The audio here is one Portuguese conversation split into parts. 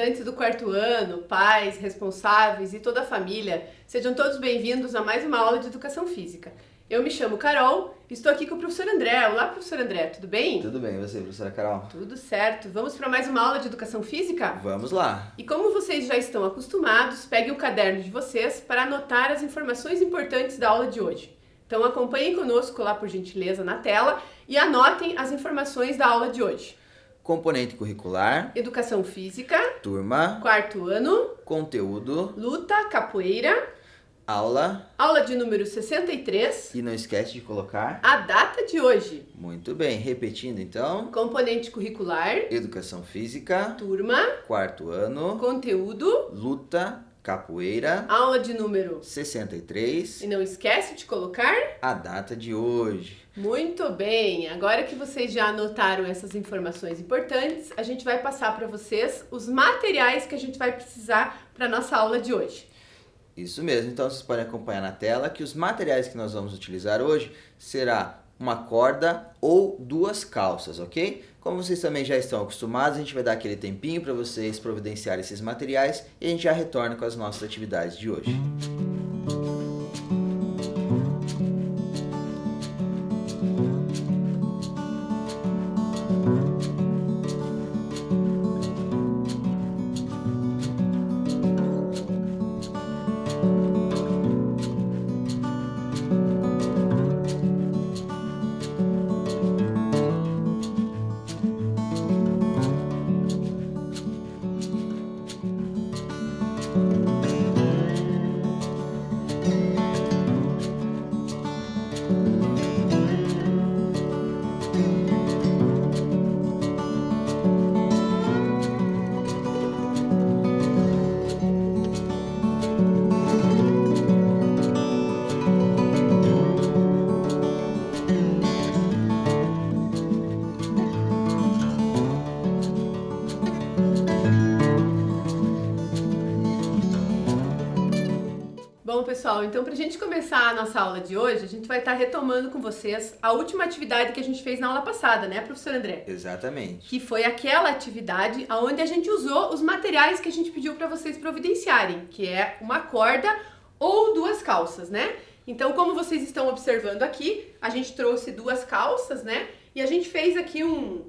estudantes do quarto ano, pais, responsáveis e toda a família, sejam todos bem-vindos a mais uma aula de Educação Física. Eu me chamo Carol, estou aqui com o professor André. Olá, professor André, tudo bem? Tudo bem, e você, professora Carol? Tudo certo. Vamos para mais uma aula de Educação Física? Vamos lá! E como vocês já estão acostumados, peguem o caderno de vocês para anotar as informações importantes da aula de hoje. Então acompanhem conosco lá, por gentileza, na tela e anotem as informações da aula de hoje. Componente curricular, Educação Física, turma, quarto ano, conteúdo, luta, capoeira, aula aula de número 63, e não esquece de colocar. a data de hoje. Muito bem, repetindo então, Componente curricular, educação física, turma, quarto ano, conteúdo, luta, capoeira, aula de número. 63, E não esquece de colocar. a data de hoje. Muito bem, agora que vocês já anotaram essas informações importantes, a gente vai passar para vocês os materiais que a gente vai precisar para a nossa aula de hoje. Isso mesmo, então vocês podem acompanhar na tela que os materiais que nós vamos utilizar hoje será uma corda ou duas calças, ok? Como vocês também já estão acostumados, a gente vai dar aquele tempinho para vocês providenciarem esses materiais e a gente já retorna com as nossas atividades de hoje. Bom, pessoal, então para a gente começar a nossa aula de hoje, a gente vai estar retomando com vocês a última atividade que a gente fez na aula passada, né, professor André? Exatamente. Que foi aquela atividade onde a gente usou os materiais que a gente pediu para vocês providenciarem, que é uma corda ou duas calças, né? Então, como vocês estão observando aqui, a gente trouxe duas calças, né? E a gente fez aqui um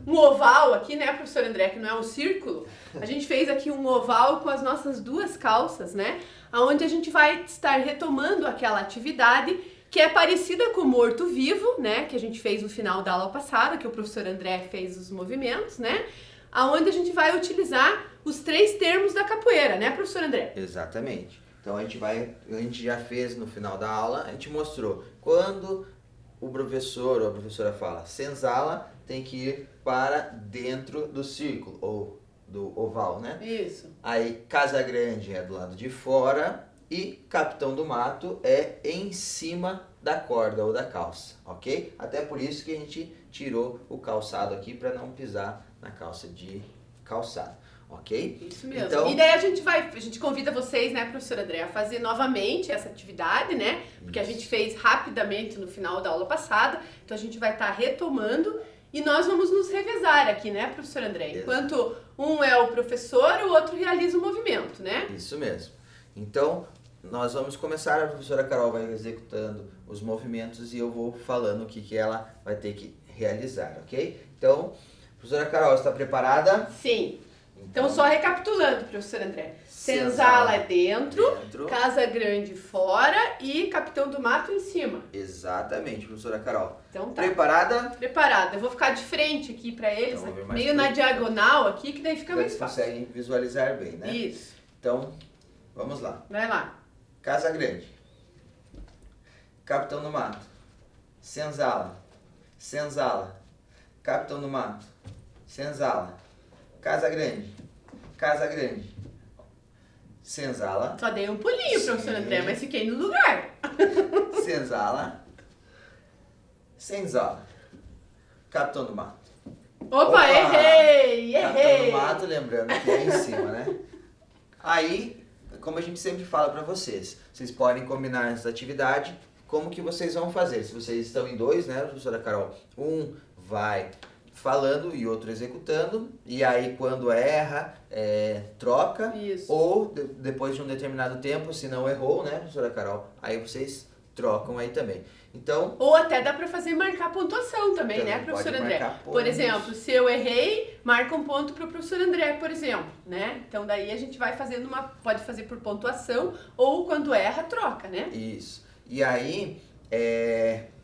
oval aqui, né, professor André, que não é um círculo. A gente fez aqui um oval com as nossas duas calças, né? Onde a gente vai estar retomando aquela atividade que é parecida com o morto-vivo, né? Que a gente fez no final da aula passada, que o professor André fez os movimentos, né? Onde a gente vai utilizar os três termos da capoeira, né, professor André? Exatamente. Então a gente já fez no final da aula, a gente mostrou quando o professor ou a professora fala senzala, tem que ir para dentro do círculo ou do oval, né? Isso. Aí Casa Grande é do lado de fora e Capitão do Mato é em cima da corda ou da calça, ok? Até por isso que a gente tirou o calçado aqui para não pisar na calça de calçado, ok? Isso mesmo. Então, E daí a gente convida vocês, né, professor André, a fazer novamente essa atividade, né? Porque a gente fez rapidamente no final da aula passada, então a gente vai estar retomando e nós vamos nos revezar aqui, né, professor André? Enquanto um é o professor, o outro realiza o movimento, né? Isso mesmo. Então, nós vamos começar, a professora Carol vai executando os movimentos e eu vou falando o que ela vai ter que realizar, ok? Então, professora Carol, está preparada? Sim. Então só recapitulando, professor André. Senzala é dentro, Casa Grande fora e Capitão do Mato em cima. Exatamente, professora Carol. Então tá. Preparada? Preparada. Eu vou ficar de frente aqui pra eles, Então, meio na diagonal aqui, que daí fica mais Vocês fácil. conseguem visualizar bem, né? Isso. Então, vamos lá. Vai lá. Casa Grande. Capitão do Mato. Senzala. Senzala. Capitão do Mato. Senzala. Casa Grande. Casa Grande. Senzala. Só dei um pulinho, professor André, mas fiquei no lugar. Senzala. Senzala. Capitão do Mato. Opa, errei! Capitão do Mato, lembrando que é em cima, né? Aí, como a gente sempre fala pra vocês, vocês podem combinar essa atividade, como que vocês vão fazer. Se vocês estão em dois, né, professora Carol? Um vai falando e outro executando, e aí quando erra, troca, Isso. ou depois de um determinado tempo, se não errou, né, professora Carol, aí vocês trocam aí também. Então, Ou até dá pra fazer marcar pontuação também, Também né, professor pode André? marcar Por pontos. exemplo, se eu errei, marca um ponto pro professor André, por exemplo, né? Então daí a gente vai fazendo pode fazer por pontuação, ou quando erra, troca, né? isso. E aí,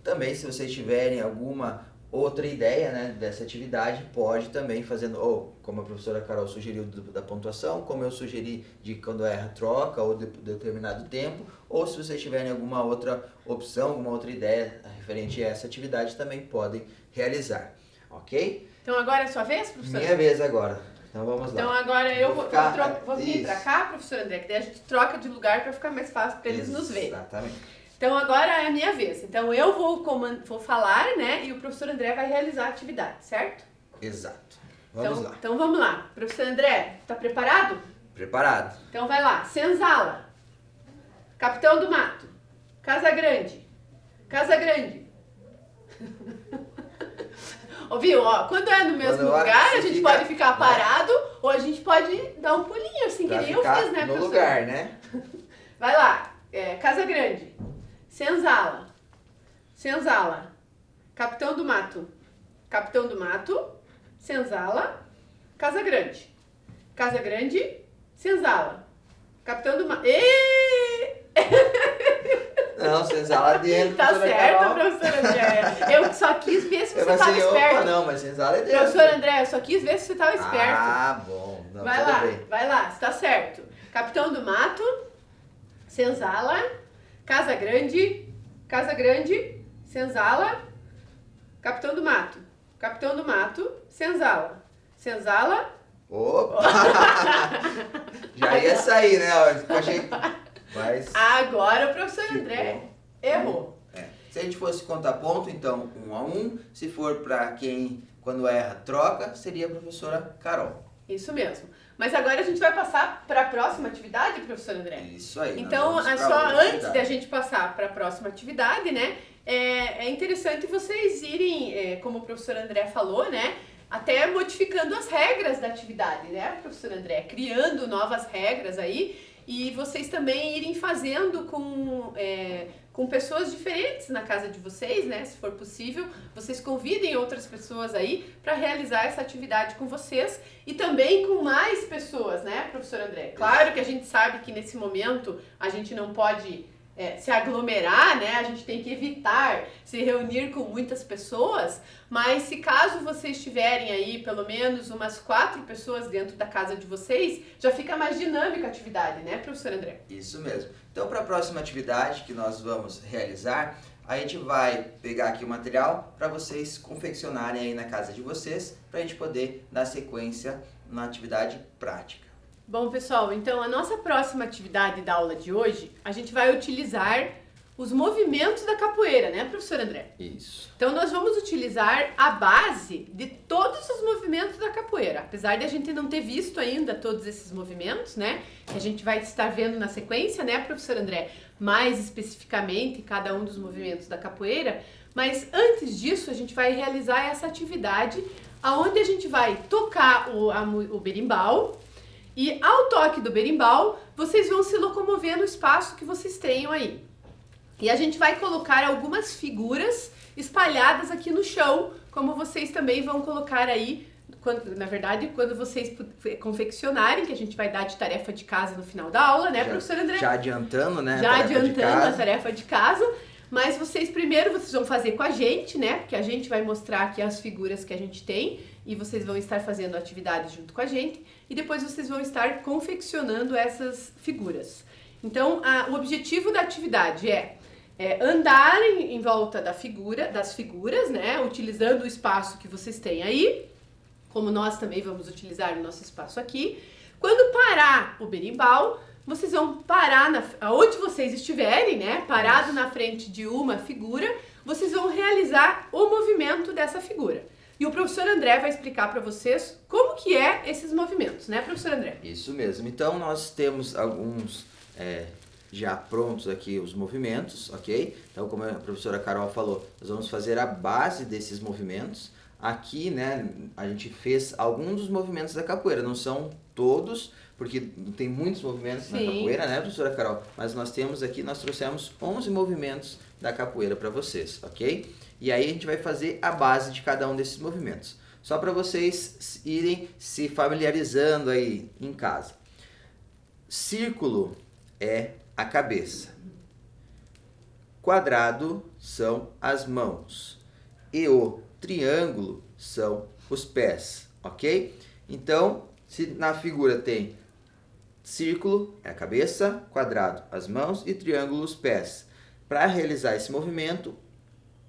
também se vocês tiverem alguma outra ideia, né, dessa atividade, pode também fazendo, ou como a professora Carol sugeriu da pontuação, como eu sugeri de quando erra troca ou de determinado tempo, ou se vocês tiverem alguma outra opção, alguma outra ideia referente a essa atividade, também podem realizar, ok? Então agora é sua vez, professor? Minha vez agora, então vamos lá. Então agora eu vou vir Isso. pra cá, professor André, que daí a gente troca de lugar pra ficar mais fácil pra eles nos verem. Exatamente. Então agora é a minha vez. Então eu vou falar, né? E o professor André vai realizar a atividade, certo? Exato. Vamos lá. Então vamos lá. Professor André, tá preparado? Preparado? Então vai lá. Senzala. Capitão do Mato. Casa Grande. Casa Grande. Ouviu? Ó, quando é no mesmo lugar, a gente pode ficar parado ou a gente pode dar um pulinho, assim, que nem eu fiz, né, no professor? lugar, né? Vai lá. Casa Grande. Senzala. Senzala. Capitão do Mato. Capitão do Mato. Senzala. Casa Grande. Casa Grande. Senzala. Capitão do Mato. Não, senzala dentro. Tá professora certo, Carol. professor André. Eu só quis ver se você Eu tava falei, opa, esperto. não, mas senzala é dentro. Professor André, eu só quis ver se você tava esperto. Ah, bom. Não, Vai tudo lá, bem. vai lá, está certo. Capitão do Mato, Senzala, Casa Grande, Senzala, Capitão do Mato, Senzala, Senzala. Opa! Já ia sair, né? Mas Agora o professor ficou. André errou. Se a gente fosse contar ponto, então 1 a 1. Se for para quem, quando erra, troca, seria a professora Carol. Isso mesmo. Mas agora a gente vai passar para a próxima atividade, professor André. Isso aí. Então, nós vamos pra só outra antes atividade. da gente passar para a próxima atividade, né? É interessante vocês irem, como o professor André falou, né? Até modificando as regras da atividade, né, professor André? Criando novas regras aí e vocês também irem fazendo com pessoas diferentes na casa de vocês, né? Se for possível, vocês convidem outras pessoas aí para realizar essa atividade com vocês e também com mais pessoas, né, professor André? Claro que a gente sabe que nesse momento a gente não pode se aglomerar, né? A gente tem que evitar se reunir com muitas pessoas, mas se caso vocês tiverem aí pelo menos umas 4 pessoas dentro da casa de vocês, já fica mais dinâmica a atividade, né, professor André? Isso mesmo. Então, para a próxima atividade que nós vamos realizar, a gente vai pegar aqui o material para vocês confeccionarem aí na casa de vocês, para a gente poder dar sequência na atividade prática. Bom, pessoal, então a nossa próxima atividade da aula de hoje, a gente vai utilizar os movimentos da capoeira, né, professor André? Isso. Então nós vamos utilizar a base de todos os movimentos da capoeira. Apesar de a gente não ter visto ainda todos esses movimentos, né, que a gente vai estar vendo na sequência, né, professor André? Mais especificamente cada um dos movimentos da capoeira. Mas antes disso, a gente vai realizar essa atividade onde a gente vai tocar o berimbau. E ao toque do berimbau, vocês vão se locomover no espaço que vocês tenham aí. E a gente vai colocar algumas figuras espalhadas aqui no chão, como vocês também vão colocar aí, quando vocês confeccionarem, que a gente vai dar de tarefa de casa no final da aula, né, professor André? Já adiantando, né? Já adiantando a tarefa de casa. Mas vocês vão fazer com a gente, né? Porque a gente vai mostrar aqui as figuras que a gente tem e vocês vão estar fazendo a atividade junto com a gente e depois vocês vão estar confeccionando essas figuras. Então, o objetivo da atividade é andar em volta das figuras, né? Utilizando o espaço que vocês têm aí, como nós também vamos utilizar o nosso espaço aqui. Quando parar o berimbau, vocês vão parar onde vocês estiverem, né? Parado na frente de uma figura, vocês vão realizar o movimento dessa figura. E o professor André vai explicar para vocês como que esses movimentos, né, professor André? Isso mesmo. Então, nós temos alguns já prontos aqui os movimentos, ok? Então, como a professora Carol falou, nós vamos fazer a base desses movimentos. aqui, né, a gente fez alguns dos movimentos da capoeira, não são todos, porque tem muitos movimentos na capoeira, né, professora Carol? Mas nós temos aqui, nós trouxemos 11 movimentos da capoeira para vocês, ok? E aí a gente vai fazer a base de cada um desses movimentos. Só para vocês irem se familiarizando aí em casa. Círculo é a cabeça. Quadrado são as mãos. E o triângulo são os pés, ok? Então, se na figura tem círculo, é a cabeça, quadrado, as mãos e triângulo, os pés. Para realizar esse movimento,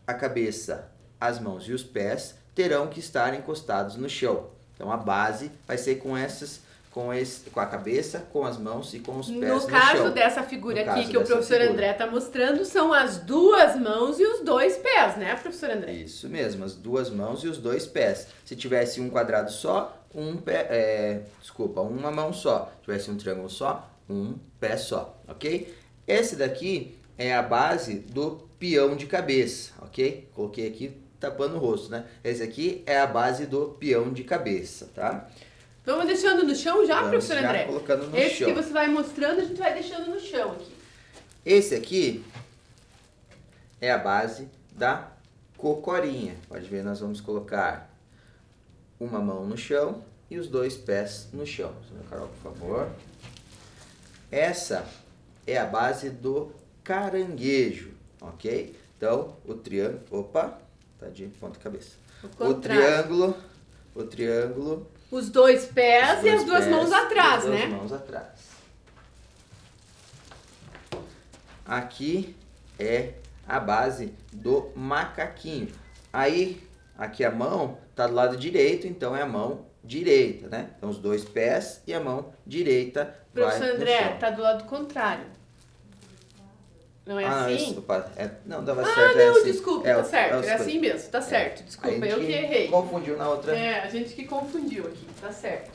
a cabeça, as mãos e os pés terão que estar encostados no chão. Então, a base vai ser com a cabeça, com as mãos e com os pés no chão. No caso dessa figura aqui que o professor André está mostrando, são as duas mãos e os dois pés, né, professor André? Isso mesmo, as duas mãos e os dois pés. Se tivesse um quadrado só, uma mão só. Se tivesse um triângulo só, um pé só, ok? Esse daqui é a base do peão de cabeça, ok? Coloquei aqui tapando o rosto, né? Esse aqui é a base do peão de cabeça, tá? Vamos deixando no chão já, professor André? Colocando no Esse chão. que você vai mostrando, a gente vai deixando no chão aqui. Esse aqui é a base da cocorinha. Pode ver, nós vamos colocar uma mão no chão e os dois pés no chão. Carol, por favor. Essa é a base do caranguejo, ok? Então, o triângulo... Opa, tá de ponta cabeça. O triângulo... Os dois pés e as duas mãos atrás, né? As duas mãos atrás. Aqui é a base do macaquinho. Aí, aqui a mão tá do lado direito, então é a mão direita, né? Então, os dois pés e a mão direita vai no chão. Professor André, tá do lado contrário. Não é assim? Não, dava certo. Não, assim. desculpa, tá certo. É assim mesmo, tá certo. Desculpa, eu que errei. Confundiu na outra. A gente que confundiu aqui, tá certo.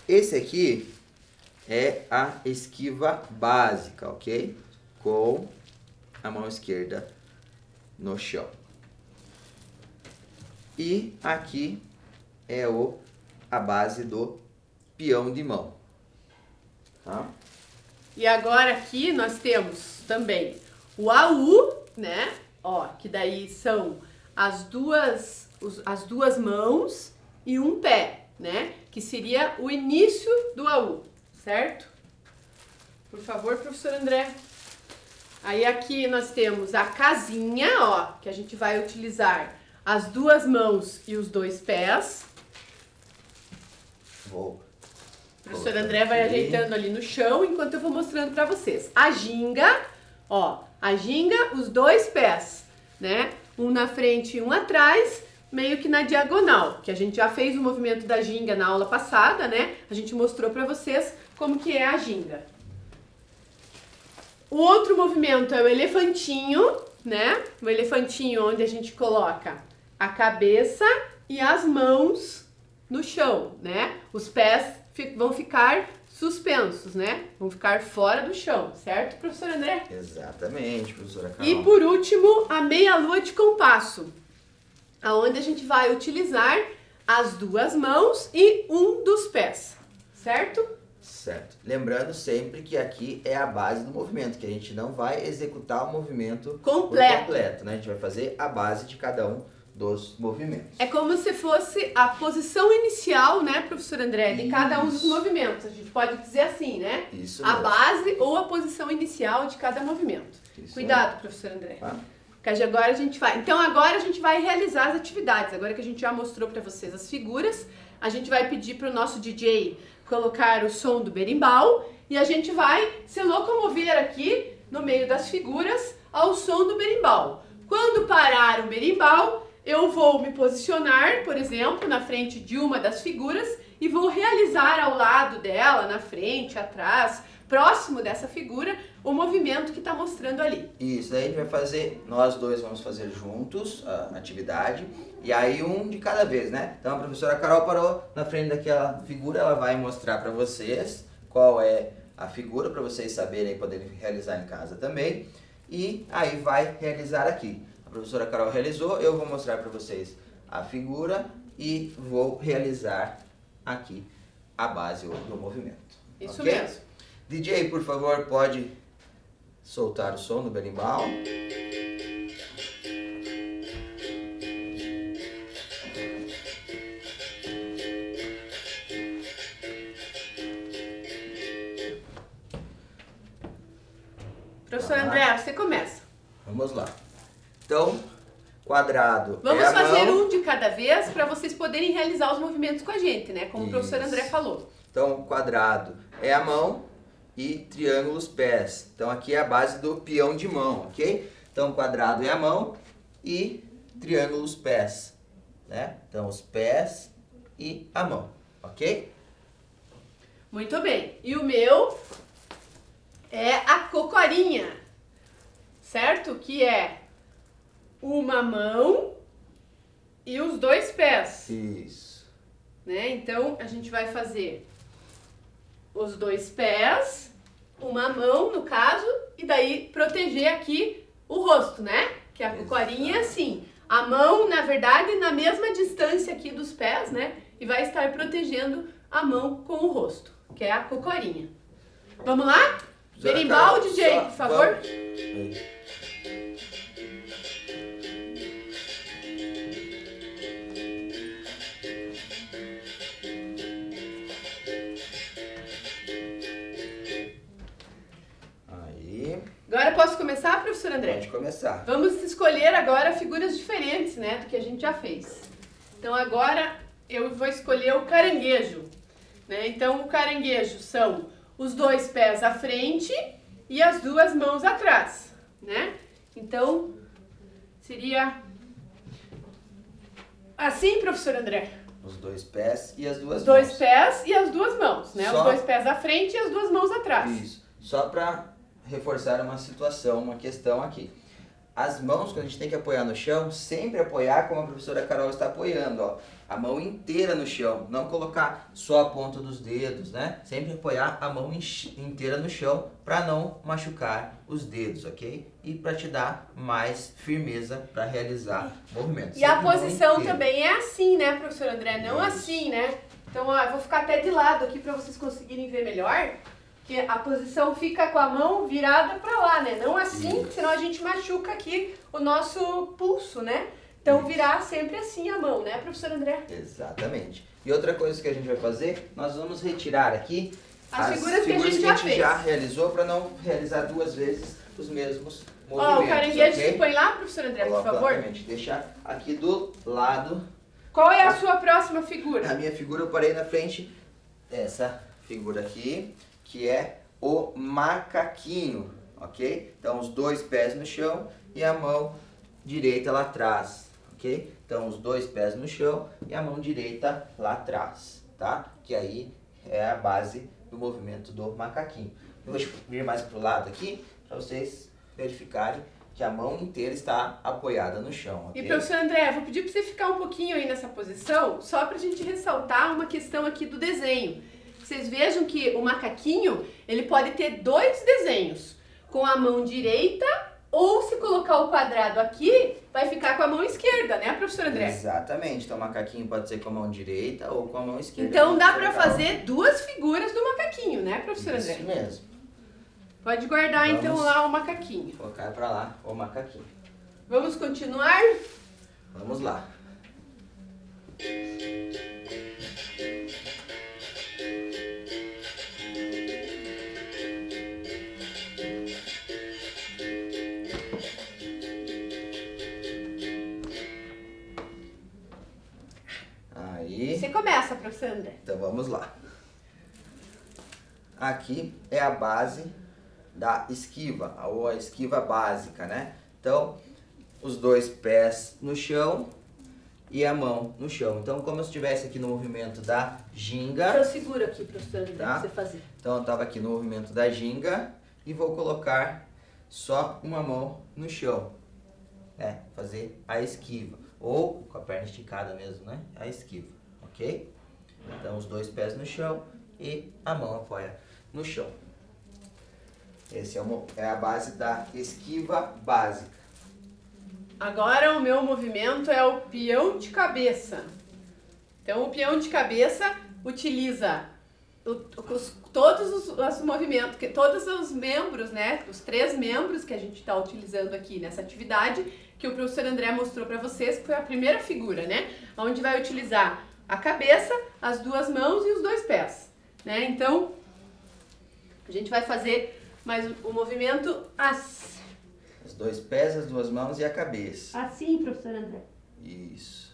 Esse aqui é a esquiva básica, ok? Com a mão esquerda no chão. E aqui é a base do peão de mão. Tá? E agora aqui nós temos também o AU, né? Ó, que daí são as duas mãos e um pé, né? Que seria o início do AU, certo? Por favor, professor André. Aí aqui nós temos a casinha, ó, que a gente vai utilizar as duas mãos e os dois pés. O professor André vai ajeitando ali no chão enquanto eu vou mostrando pra vocês. A ginga, ó, os dois pés, né? Um na frente e um atrás, meio que na diagonal, que a gente já fez o movimento da ginga na aula passada, né? A gente mostrou pra vocês como que é a ginga. O outro movimento é o elefantinho, né? O elefantinho onde a gente coloca a cabeça e as mãos no chão, né? Os pés vão ficar suspensos, né? Vão ficar fora do chão, certo, professor André? Exatamente, professora Carol. E por último, a meia-lua de compasso, aonde a gente vai utilizar as duas mãos e um dos pés, certo? Certo. Lembrando sempre que aqui é a base do movimento, que a gente não vai executar o movimento completo, né? A gente vai fazer a base de cada um dos movimentos. É como se fosse a posição inicial, né, professor André, de cada um dos movimentos. A gente pode dizer assim, né? Isso a mesmo. base ou a posição inicial de cada movimento. Isso Cuidado, mesmo. professor André. Tá? Porque agora a gente vai. Então agora a gente vai realizar as atividades. Agora que a gente já mostrou para vocês as figuras, a gente vai pedir para o nosso DJ colocar o som do berimbau e a gente vai se locomover aqui no meio das figuras ao som do berimbau. Quando parar o berimbau, eu vou me posicionar, por exemplo, na frente de uma das figuras e vou realizar ao lado dela, na frente, atrás, próximo dessa figura, o movimento que está mostrando ali. Isso, daí a gente vai fazer, nós dois vamos fazer juntos a atividade, e aí um de cada vez, né? Então a professora Carol parou na frente daquela figura, ela vai mostrar para vocês qual é a figura, para vocês saberem e poderem realizar em casa também, e aí vai realizar aqui. A professora Carol realizou, eu vou mostrar para vocês a figura e vou realizar aqui a base do movimento. Isso ok? mesmo. DJ, por favor, pode soltar o som do berimbau. Professor André, você começa. Vamos lá. Então, quadrado Vamos é a fazer mão. um de cada vez para vocês poderem realizar os movimentos com a gente, né? Como o professor Isso. André falou. Então, quadrado é a mão e triângulo os pés. Então, aqui é a base do peão de mão, ok? Então, quadrado é a mão e triângulo os pés, né? Então, os pés e a mão, ok? Muito bem. E o meu é a cocorinha, certo? Que é uma mão e os dois pés, Isso. né? Então, a gente vai fazer os dois pés, uma mão, no caso, e daí proteger aqui o rosto, né? Que a cocorinha é assim. A mão, na verdade, na mesma distância aqui dos pés, né? E vai estar protegendo a mão com o rosto, que é a cocorinha. Vamos lá? Berimbau, DJ, por favor. Vamos. Aí, Agora posso começar, professor André? pode começar. Vamos escolher agora figuras diferentes, né, do que a gente já fez. Então agora eu vou escolher o caranguejo, né? Então o caranguejo são os dois pés à frente e as duas mãos atrás, né? Então seria assim, professor André. Os dois pés e as duas Os dois mãos. pés e as duas mãos, né? Só- Os dois pés à frente e as duas mãos atrás. Isso. Só para reforçar uma situação, uma questão aqui. As mãos, quando a gente tem que apoiar no chão, sempre apoiar como a professora Carol está apoiando, ó. A mão inteira no chão, não colocar só a ponta dos dedos, né? Sempre apoiar a mão inteira no chão para não machucar os dedos, ok? E para te dar mais firmeza para realizar movimentos. E a Sempre mão posição inteira. também é assim, né, professor André? Não Isso. assim, né? Então, ó, eu vou ficar até de lado aqui para vocês conseguirem ver melhor. Que a posição fica com a mão virada para lá, né? Não assim, Isso. senão a gente machuca aqui o nosso pulso, né? Então, Isso. virar sempre assim a mão, né, professor André? Exatamente. E outra coisa que a gente vai fazer, nós vamos retirar aqui As figuras que a gente já fez. já realizou para não realizar duas vezes os mesmos Ó, movimentos. o caranguejo ok? se põe lá, professor André, por Coloca lá favor. também, deixa aqui do lado. Qual é a sua próxima figura? A minha figura eu parei na frente dessa figura aqui, que é o macaquinho, ok? Então os dois pés no chão e a mão direita lá atrás, ok? Então os dois pés no chão e a mão direita lá atrás, tá? Que aí é a base do movimento do macaquinho. Eu vou vir mais pro lado aqui para vocês verificarem que a mão inteira está apoiada no chão, ok? E, professor André, vou pedir para você ficar um pouquinho aí nessa posição, só para a gente ressaltar uma questão aqui do desenho. Vocês vejam que o macaquinho, ele pode ter dois desenhos, com a mão direita, ou se colocar o quadrado aqui, vai ficar com a mão esquerda, né, professor André? Exatamente. Então o macaquinho pode ser com a mão direita ou com a mão esquerda. Então dá Isso é para legal. fazer duas figuras do macaquinho, né, professor André? Isso mesmo. Pode guardar então Vamos. lá o macaquinho. Colocar para lá o macaquinho. Vamos continuar? Vamos lá. Aí, Você começa, professor André. então vamos lá. Aqui é a base da esquiva, ou a esquiva básica, né? Então, os dois pés no chão e a mão no chão. Então, como eu estivesse aqui no movimento da ginga, Eu seguro aqui, professor André, Tá. pra você fazer. então eu estava aqui no movimento da ginga e vou colocar só uma mão no chão, né? Fazer a esquiva, ou com a perna esticada mesmo, né? A esquiva, ok? Então, os dois pés no chão e a mão apoia no chão. Esse é a base da esquiva básica. Agora o meu movimento é o peão de cabeça. Então o peão de cabeça utiliza todos os movimentos, todos os membros, né? Os 3 membros que a gente está utilizando aqui nessa atividade, que o professor André mostrou para vocês, que foi a primeira figura, né? Onde vai utilizar a cabeça, as 2 mãos e os 2 pés, né? Então, a gente vai fazer mais o movimento assim. Os 2 pés, as 2 mãos e a cabeça. Assim, professor André. Isso.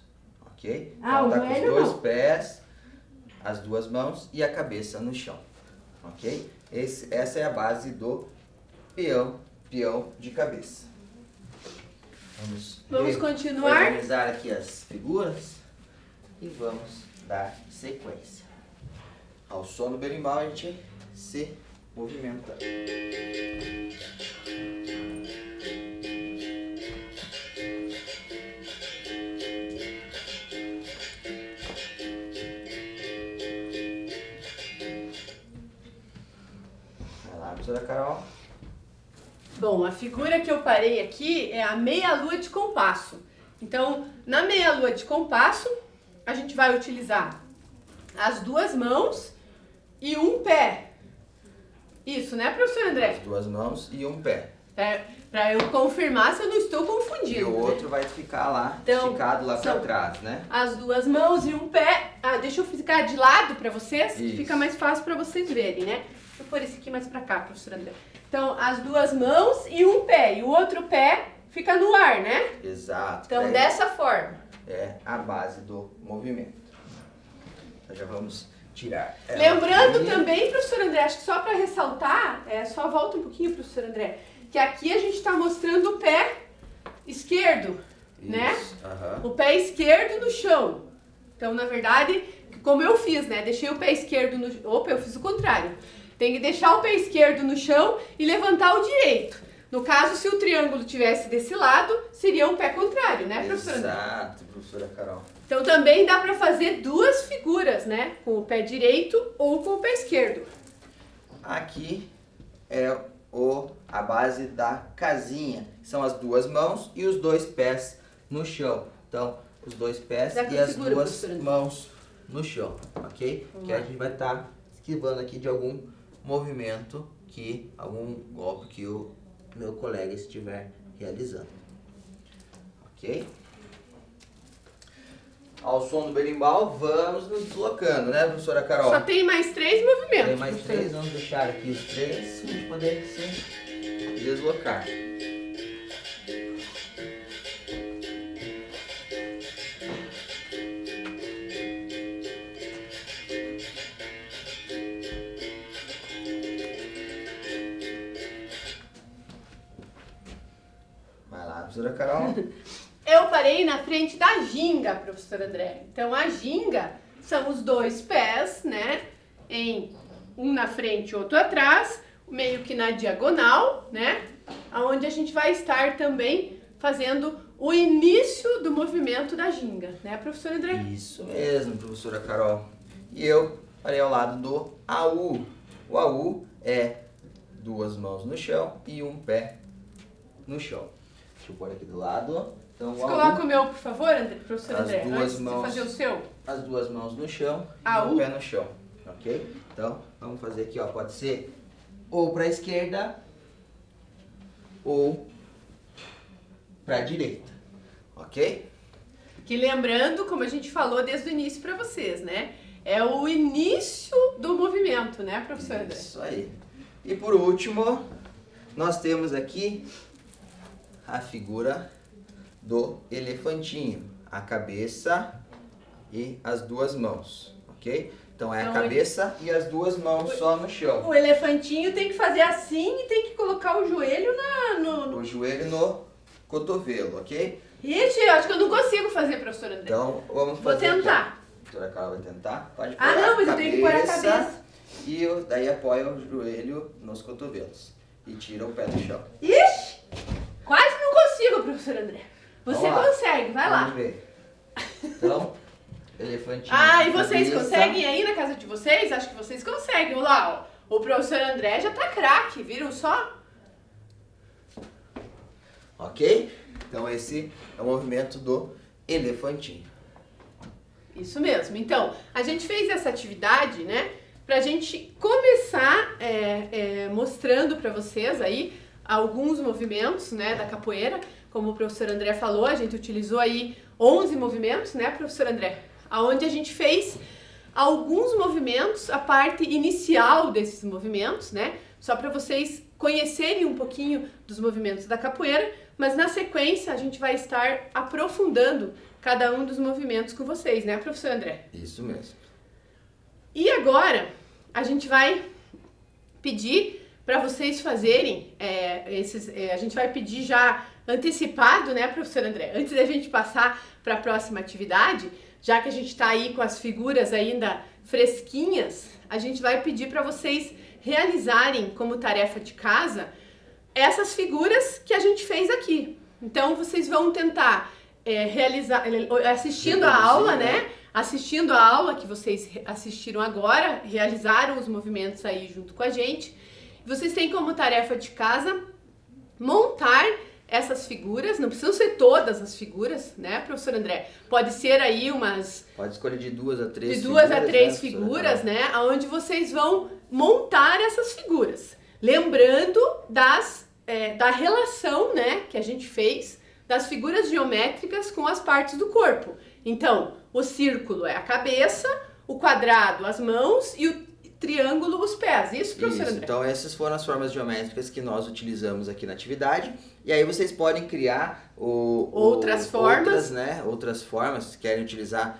Ok? Ah, então, o tá com os joelho 2 não. pés, as 2 mãos e a cabeça no chão. Ok? Essa é a base do peão de cabeça. Vamos continuar. Organizar aqui as figuras e vamos dar sequência. Ao som do berimbau a gente se movimenta. Vai lá, professora Carol. Bom, a figura que eu parei aqui é a meia-lua de compasso. Então, na meia-lua de compasso, a gente vai utilizar as 2 mãos e um pé. Isso, né, professor André? As 2 mãos e um pé. Para eu confirmar se eu não estou confundindo. E o né? outro vai ficar lá, Então, esticado lá para são trás, né? As 2 mãos e um pé. Ah, deixa eu ficar de lado para vocês, que Isso. fica mais fácil para vocês verem, né? Vou pôr esse aqui mais para cá, professor André. Então, as 2 mãos e um pé. E o outro pé fica no ar, né? Exato. Então, Daí dessa forma. é a base do movimento. Então, já vamos tirar ela Lembrando aqui. também, professor André, acho que só para ressaltar, só volta um pouquinho, professor André, que aqui a gente está mostrando o pé esquerdo, né? Isso, aham. O pé esquerdo no chão. Então, na verdade, como eu fiz, né? Deixei o pé esquerdo no... Opa, eu fiz o contrário. Tem que deixar o pé esquerdo no chão e levantar o direito. No caso, se o triângulo tivesse desse lado, seria o pé contrário, né, professor André? Exato, professora Carol. Então também dá para fazer 2 figuras, né? Com o pé direito ou com o pé esquerdo. Aqui é a base da casinha. São as 2 mãos e os 2 pés no chão. Então, os 2 pés Dá pra e as figura, 2 professora. mãos no chão, ok? Vamos Que a lá. gente vai estar esquivando aqui de algum movimento, algum golpe que o meu colega estiver realizando. Ok? Ao som do berimbau, vamos nos deslocando, né, professora Carol? Só tem mais 3 movimentos. Tem mais professor. 3, vamos deixar aqui os 3 para a gente poder se deslocar. Vai lá, professora Carol. Eu parei na frente da ginga, professor André. Então a ginga são os 2 pés, né? Um na frente e outro atrás, meio que na diagonal, né? Onde a gente vai estar também fazendo o início do movimento da ginga, né, professor André? Isso mesmo, professora Carol. E eu parei ao lado do AU. O AU é 2 mãos no chão e um pé no chão. Deixa eu pôr aqui do lado. Então, Você coloca o meu, por favor, André, professor As André, duas antes mãos. de fazer o seu. As 2 mãos no chão e AU. um pé no chão, ok? Então, vamos fazer aqui, ó, pode ser ou para a esquerda ou para a direita, ok? Que lembrando, como a gente falou desde o início para vocês, né? É o início do movimento, né, professor André? Isso aí. E por último, nós temos aqui a figura do elefantinho, a cabeça e as 2 mãos, ok? Então é a Então, cabeça e as 2 mãos só no chão. O elefantinho tem que fazer assim e tem que colocar o joelho O joelho no cotovelo, ok? Ixi, eu acho que eu não consigo fazer, professor André. Então vamos Vou fazer. tentar. Aqui, ó. A doutora Carla vai tentar. Pode pôr Ah, não, a mas eu tenho que pôr a cabeça. E daí apoia o joelho nos cotovelos. E tira o pé do chão. Ixi, quase não consigo, professor André. Você Vamos lá. consegue, vai lá. Vamos ver. Então, elefantinho. Ah, e de vocês cabeça. conseguem aí na casa de vocês? Acho que vocês conseguem. Olha lá, ó. O professor André já tá craque, viram só? Ok? Então esse é o movimento do elefantinho. Isso mesmo. Então, a gente fez essa atividade, né, pra gente começar mostrando pra vocês aí alguns movimentos, né, da capoeira. Como o professor André falou, a gente utilizou aí 11 movimentos, né, professor André? Onde a gente fez alguns movimentos, a parte inicial desses movimentos, né, só para vocês conhecerem um pouquinho dos movimentos da capoeira, mas na sequência a gente vai estar aprofundando cada um dos movimentos com vocês, né, professor André? Isso mesmo. E agora a gente vai pedir para vocês fazerem a gente vai pedir já antecipado, né, professor André? Antes da gente passar para a próxima atividade, já que a gente está aí com as figuras ainda fresquinhas, a gente vai pedir para vocês realizarem como tarefa de casa essas figuras que a gente fez aqui. Então vocês vão tentar realizar, assistindo a aula, né? Assistindo a aula que vocês assistiram agora, realizaram os movimentos aí junto com a gente. Vocês têm como tarefa de casa montar essas figuras, não precisam ser todas as figuras, né, professor André? Pode ser aí Pode escolher de 2 a 3 figuras. De 2 a 3 figuras, né, onde vocês vão montar essas figuras. Lembrando da relação, né, que a gente fez das figuras geométricas com as partes do corpo. Então, o círculo é a cabeça, o quadrado as mãos e o triângulo os pés. Isso, professor André? Então essas foram as formas geométricas que nós utilizamos aqui na atividade. E aí vocês podem criar outras formas, se querem utilizar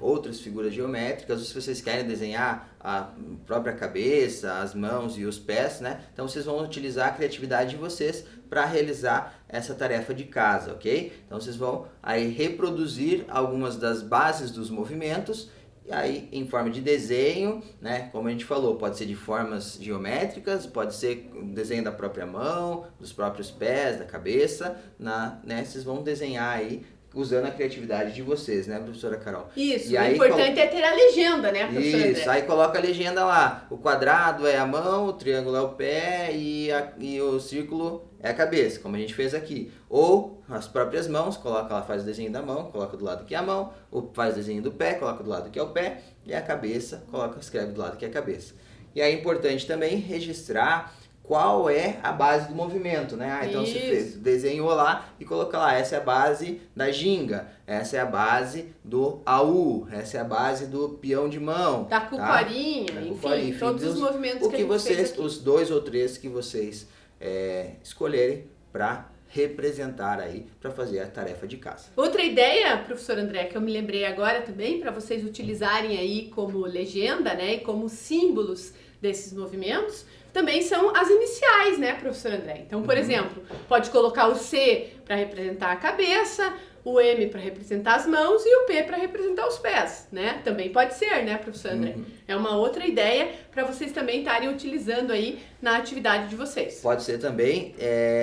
outras figuras geométricas, ou se vocês querem desenhar a própria cabeça, as mãos e os pés, né? Então vocês vão utilizar a criatividade de vocês para realizar essa tarefa de casa, ok? Então vocês vão aí reproduzir algumas das bases dos movimentos, e aí em forma de desenho, né? Como a gente falou, pode ser de formas geométricas, pode ser desenho da própria mão, dos próprios pés, da cabeça, né? Vocês vão desenhar aí usando a criatividade de vocês, né, professora Carol? Isso, o importante é ter a legenda, né, professora? Isso, aí coloca a legenda lá. O quadrado é a mão, o triângulo é o pé e o círculo é a cabeça, como a gente fez aqui. Ou as próprias mãos, coloca lá, faz o desenho da mão, coloca do lado que é a mão, ou faz o desenho do pé, coloca do lado que é o pé, e a cabeça, escreve do lado que é a cabeça. E aí é importante também registrar qual é a base do movimento, né? Então você desenhou lá e colocou lá, essa é a base da ginga, essa é a base do AU, essa é a base do peão de mão, da cuparinha, enfim, todos os movimentos que a gente fez aqui. Os 2 ou 3 que vocês escolherem para representar aí, para fazer a tarefa de casa. Outra ideia, professor André, que eu me lembrei agora também, para vocês utilizarem aí como legenda, né, e como símbolos desses movimentos, também são as iniciais, né, professor André? Então, por exemplo, pode colocar o C para representar a cabeça, o M para representar as mãos e o P para representar os pés, né? Também pode ser, né, professor André? É uma outra ideia para vocês também estarem utilizando aí na atividade de vocês. Pode ser também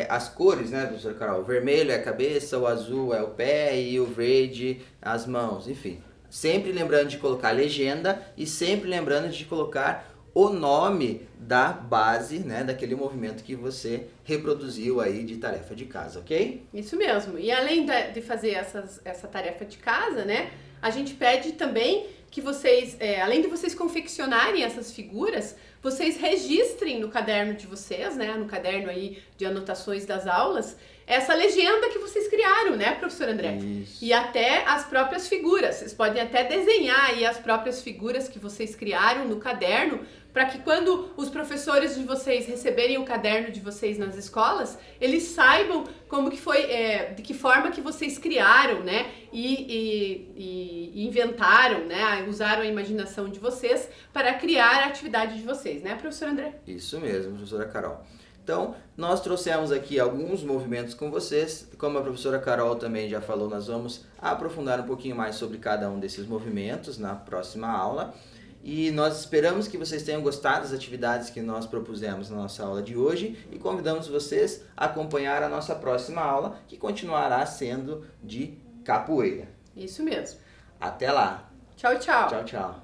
as cores, né, professora Carol? O vermelho é a cabeça, o azul é o pé e o verde as mãos, enfim. Sempre lembrando de colocar a legenda e sempre lembrando de colocar o nome da base, né, daquele movimento que você reproduziu aí de tarefa de casa, ok? Isso mesmo. E além de fazer essa tarefa de casa, né, a gente pede também que vocês, além de vocês confeccionarem essas figuras, vocês registrem no caderno de vocês, né, no caderno aí de anotações das aulas, essa legenda que vocês criaram, né, professor André? Isso. E até as próprias figuras. Vocês podem até desenhar aí as próprias figuras que vocês criaram no caderno, para que quando os professores de vocês receberem o caderno de vocês nas escolas, eles saibam como que foi, de que forma que vocês criaram, né, e inventaram, né, usaram a imaginação de vocês para criar a atividade de vocês, né, professor André? Isso mesmo, professora Carol. Então, nós trouxemos aqui alguns movimentos com vocês. Como a professora Carol também já falou, nós vamos aprofundar um pouquinho mais sobre cada um desses movimentos na próxima aula. E nós esperamos que vocês tenham gostado das atividades que nós propusemos na nossa aula de hoje e convidamos vocês a acompanhar a nossa próxima aula, que continuará sendo de capoeira. Isso mesmo. Até lá. Tchau, tchau. Tchau, tchau.